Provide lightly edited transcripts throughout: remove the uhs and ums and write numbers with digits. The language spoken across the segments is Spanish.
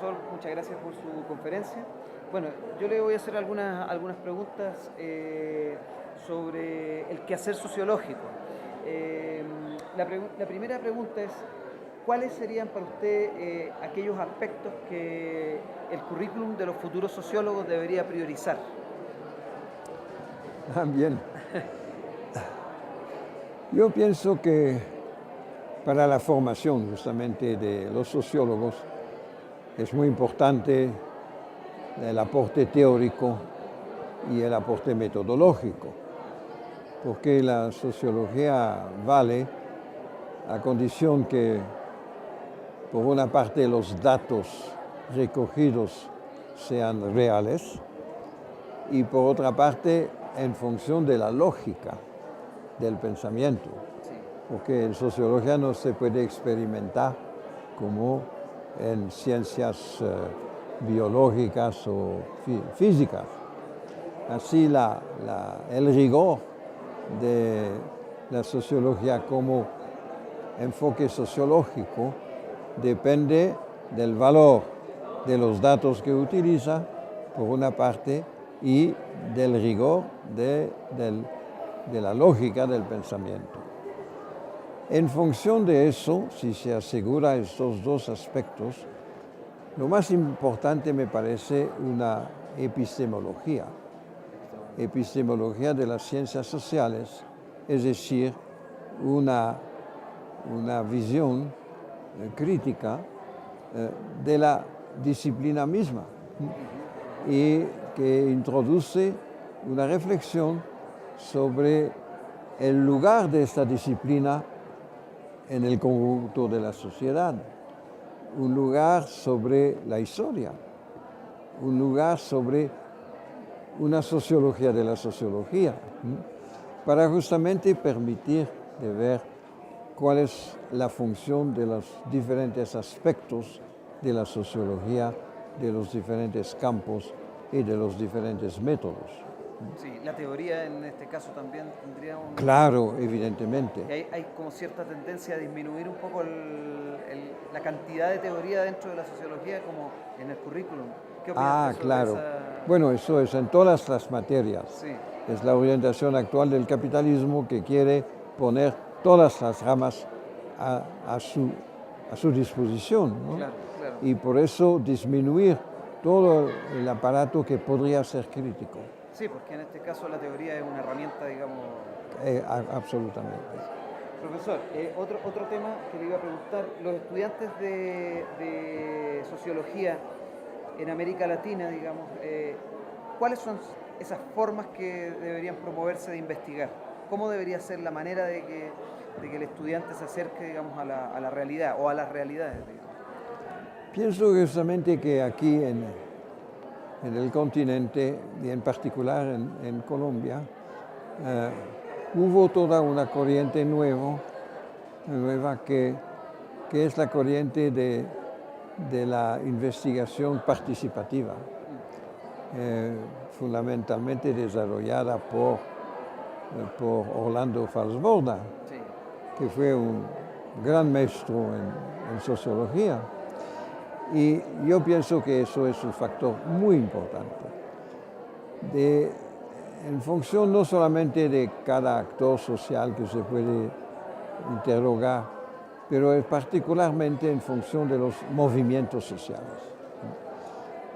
profesor, muchas gracias por su conferencia. Bueno, yo le voy a hacer algunas preguntas sobre el quehacer sociológico. Eh, la primera pregunta es, ¿cuáles serían para usted aquellos aspectos que el currículum de los futuros sociólogos debería priorizar? Bien. Yo pienso que para la formación justamente de los sociólogos es muy importante el aporte teórico y el aporte metodológico, porque la sociología vale a condición que, por una parte, los datos recogidos sean reales y, por otra parte, en función de la lógica del pensamiento, porque en sociología no se puede experimentar como en ciencias biológicas o físicas. Así el rigor de la sociología como enfoque sociológico depende del valor de los datos que utiliza, por una parte, y del rigor de la lógica del pensamiento. En función de eso, si se asegura estos dos aspectos, lo más importante me parece una epistemología de las ciencias sociales, es decir, una visión crítica de la disciplina misma y que introduce una reflexión sobre el lugar de esta disciplina en el conjunto de la sociedad, un lugar sobre la historia, un lugar sobre una sociología de la sociología, para justamente permitir de ver cuál es la función de los diferentes aspectos de la sociología, de los diferentes campos y de los diferentes métodos. Sí, la teoría en este caso también tendría un... Claro, evidentemente. Hay como cierta tendencia a disminuir un poco la cantidad de teoría dentro de la sociología como en el currículum. ¿Qué opinas sobre Claro. esa...? Bueno, eso es en todas las materias. Sí. Es la orientación actual del capitalismo que quiere poner todas las ramas a su disposición, ¿no? Claro, claro. Y por eso disminuir todo el aparato que podría ser crítico. Sí, porque en este caso la teoría es una herramienta, digamos... Absolutamente. Profesor, otro tema que le iba a preguntar, los estudiantes de sociología en América Latina, digamos, ¿cuáles son esas formas que deberían promoverse de investigar? ¿Cómo debería ser la manera de que el estudiante se acerque, digamos, a la realidad o a las realidades, digamos? Pienso justamente que aquí en el continente y en particular en Colombia hubo toda una corriente nueva que es la corriente de la investigación participativa, fundamentalmente desarrollada por Orlando Falsborda, Sí. que fue un gran maestro en sociología. Y yo pienso que eso es un factor muy importante, en función no solamente de cada actor social que se puede interrogar, pero particularmente en función de los movimientos sociales,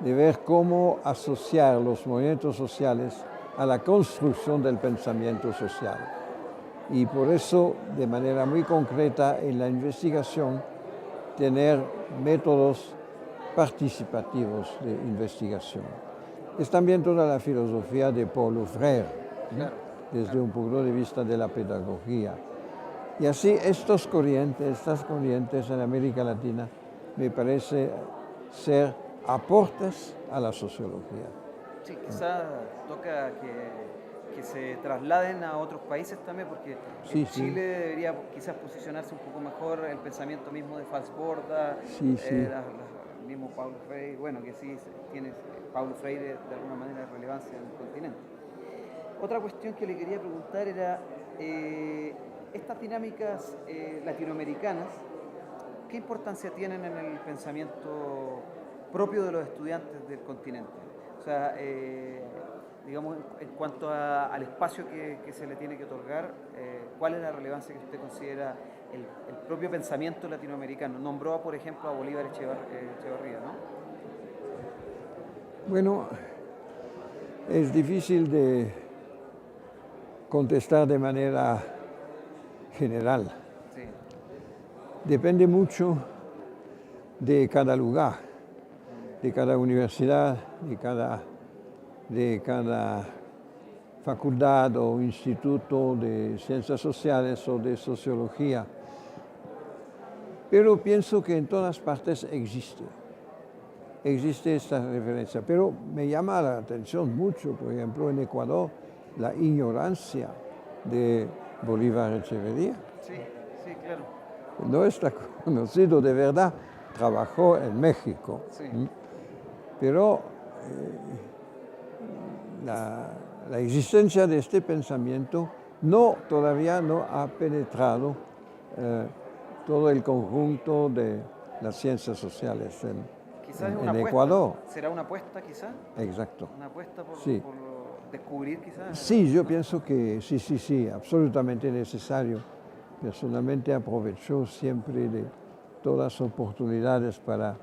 de ver cómo asociar los movimientos sociales a la construcción del pensamiento social. Y por eso, de manera muy concreta, en la investigación, tener métodos participativos de investigación. Es también toda la filosofía de Paulo Freire, ¿no? Desde un punto de vista de la pedagogía. Y así estas corrientes en América Latina me parece ser aportes a la sociología. Sí, quizás toca que se trasladen a otros países también, porque en Chile debería quizás posicionarse un poco mejor el pensamiento mismo de Falsborda, el mismo Paulo Freire, bueno, que sí tiene Paulo Freire de alguna manera relevancia en el continente. Otra cuestión que le quería preguntar era, estas dinámicas latinoamericanas, ¿qué importancia tienen en el pensamiento propio de los estudiantes del continente. O sea, digamos, en cuanto al espacio que se le tiene que otorgar, ¿cuál es la relevancia que usted considera el propio pensamiento latinoamericano? Nombró, por ejemplo, a Bolívar Echevarría, ¿no? Bueno, es difícil de contestar de manera general. Sí. Depende mucho de cada lugar, de cada universidad, de cada facultad o instituto de ciencias sociales o de sociología. Pero pienso que en todas partes existe esta referencia. Pero me llama la atención mucho, por ejemplo, en Ecuador, la ignorancia de Bolívar Echeverría. Sí, sí, claro. No está conocido de verdad, trabajó en México. Sí. Pero la existencia de este pensamiento todavía no ha penetrado todo el conjunto de las ciencias sociales en Ecuador. ¿Será una apuesta quizás? Exacto. ¿Una apuesta por descubrir quizás? Sí, yo pienso que sí, absolutamente necesario. Personalmente aprovecho siempre de todas las oportunidades para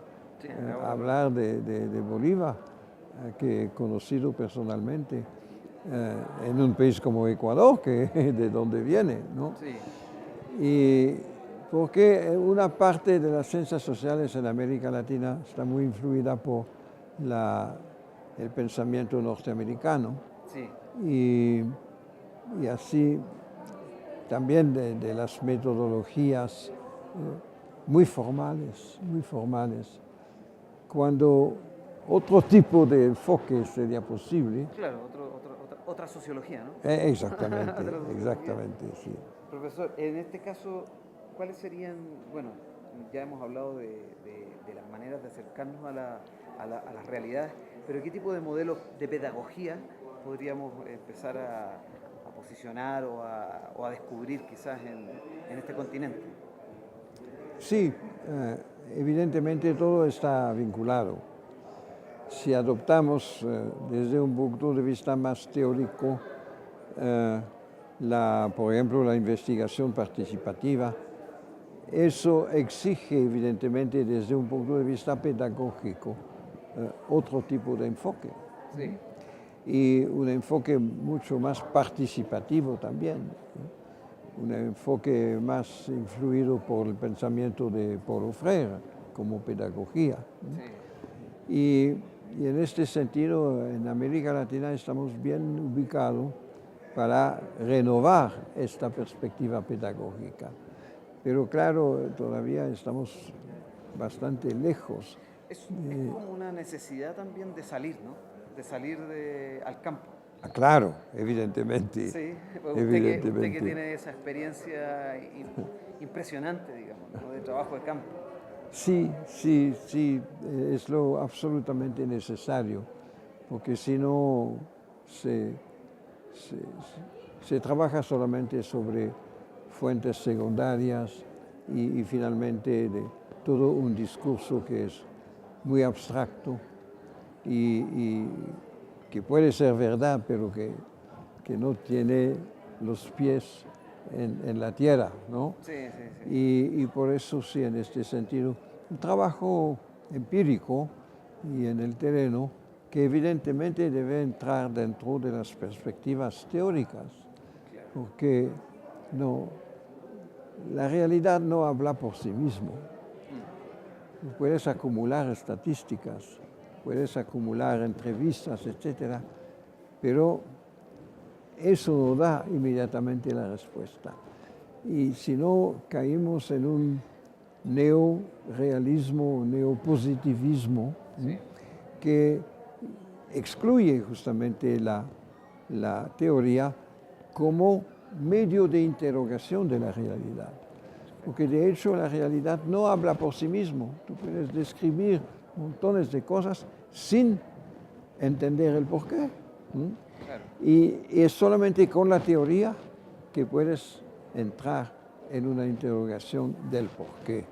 hablar de Bolívar, que he conocido personalmente en un país como Ecuador, que de donde viene, ¿no? Sí. Y porque una parte de las ciencias sociales en América Latina está muy influida por el pensamiento norteamericano. Sí. Y así también de las metodologías muy formales, cuando otro tipo de enfoque sería posible. Claro, otra sociología, ¿no? Exactamente, sí. Profesor, en este caso, ¿cuáles serían, bueno, ya hemos hablado de las maneras de acercarnos a las realidades, pero qué tipo de modelos de pedagogía podríamos empezar a posicionar o a descubrir quizás en este continente? Sí, evidentemente todo está vinculado. Si adoptamos desde un punto de vista más teórico, por ejemplo, la investigación participativa, eso exige evidentemente desde un punto de vista pedagógico otro tipo de enfoque. Sí. Y un enfoque mucho más participativo también, ¿no? Un enfoque más influido por el pensamiento de Paulo Freire como pedagogía, ¿no? Sí. Y en este sentido, en América Latina estamos bien ubicados para renovar esta perspectiva pedagógica. Pero claro, todavía estamos bastante lejos. Es como una necesidad también de salir, ¿no? De salir al campo. Claro, evidentemente. Sí, usted que tiene esa experiencia impresionante, digamos, ¿no? De trabajo de campo. Sí, es lo absolutamente necesario, porque si no se trabaja solamente sobre fuentes secundarias y finalmente de todo un discurso que es muy abstracto y que puede ser verdad, pero que no tiene los pies en la tierra, ¿no? Sí. Y por eso sí, en este sentido, un trabajo empírico y en el terreno que evidentemente debe entrar dentro de las perspectivas teóricas, porque la realidad no habla por sí mismo. Puedes acumular estadísticas, puedes acumular entrevistas, etcétera, pero eso no da inmediatamente la respuesta. Y si no, caímos en un neorealismo, neopositivismo, ¿sí? Que excluye justamente la teoría como medio de interrogación de la realidad. Porque de hecho la realidad no habla por sí mismo. Tú puedes describir montones de cosas sin entender el porqué. Claro. Y es solamente con la teoría que puedes entrar en una interrogación del porqué,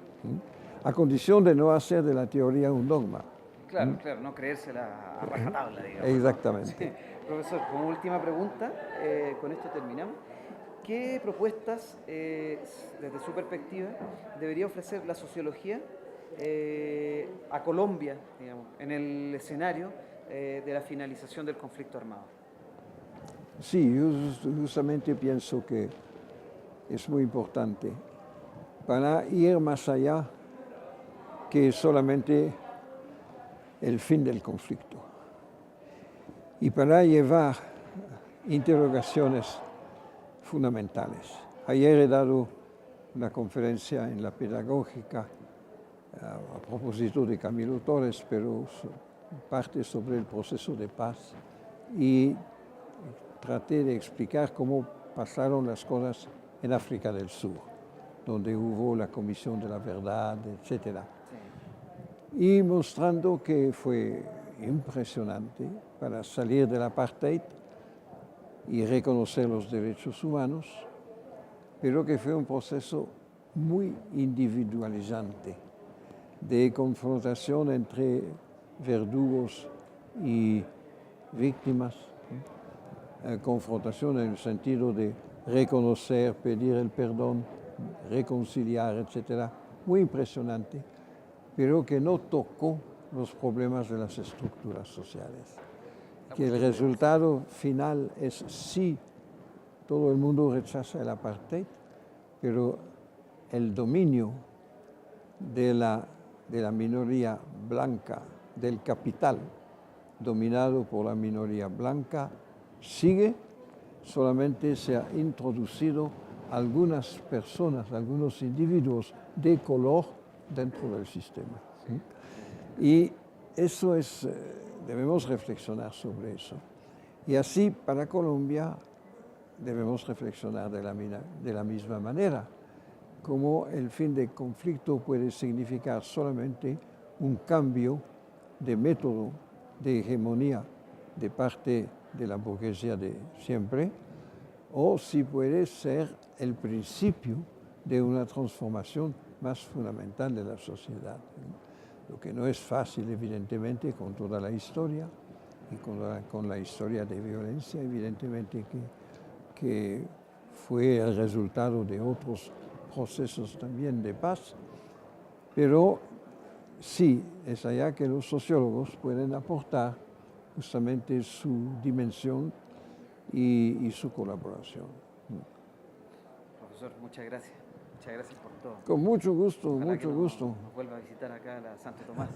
a condición de no hacer de la teoría un dogma. Claro, claro, no creérsela a rajatabla, digamos. Exactamente. Sí. Profesor, como última pregunta, con esto terminamos. ¿Qué propuestas, desde su perspectiva, debería ofrecer la sociología a Colombia, digamos, en el escenario de la finalización del conflicto armado? Sí, yo justamente pienso que es muy importante para ir más allá que solamente el fin del conflicto y para llevar interrogaciones fundamentales. Ayer he dado una conferencia en la pedagógica a propósito de Camilo Torres, pero parte sobre el proceso de paz y traté de explicar cómo pasaron las cosas en África del Sur, donde hubo la Comisión de la Verdad, etc. Y mostrando que fue impresionante para salir del apartheid y reconocer los derechos humanos, pero que fue un proceso muy individualizante, de confrontación entre verdugos y víctimas, confrontación en el sentido de reconocer, pedir el perdón, reconciliar, etc. Muy impresionante, pero que no tocó los problemas de las estructuras sociales. Que el resultado final es sí, todo el mundo rechaza el apartheid, pero el dominio de la minoría blanca, del capital dominado por la minoría blanca, sigue, solamente se ha introducido algunas personas, algunos individuos de color dentro del sistema. ¿Sí? Y eso es, debemos reflexionar sobre eso. Y así para Colombia debemos reflexionar de la misma manera, como el fin del conflicto puede significar solamente un cambio de método de hegemonía de parte de la burguesía de siempre, o si puede ser el principio de una transformación más fundamental de la sociedad. Lo que no es fácil, evidentemente, con toda la historia y con la historia de violencia, evidentemente que fue el resultado de otros procesos también de paz, pero sí, es allá que los sociólogos pueden aportar justamente su dimensión y su colaboración. Profesor, muchas gracias. Muchas gracias por todo. Con mucho gusto, Ojalá mucho gusto. Nos vuelva a visitar acá a la Santo Tomás.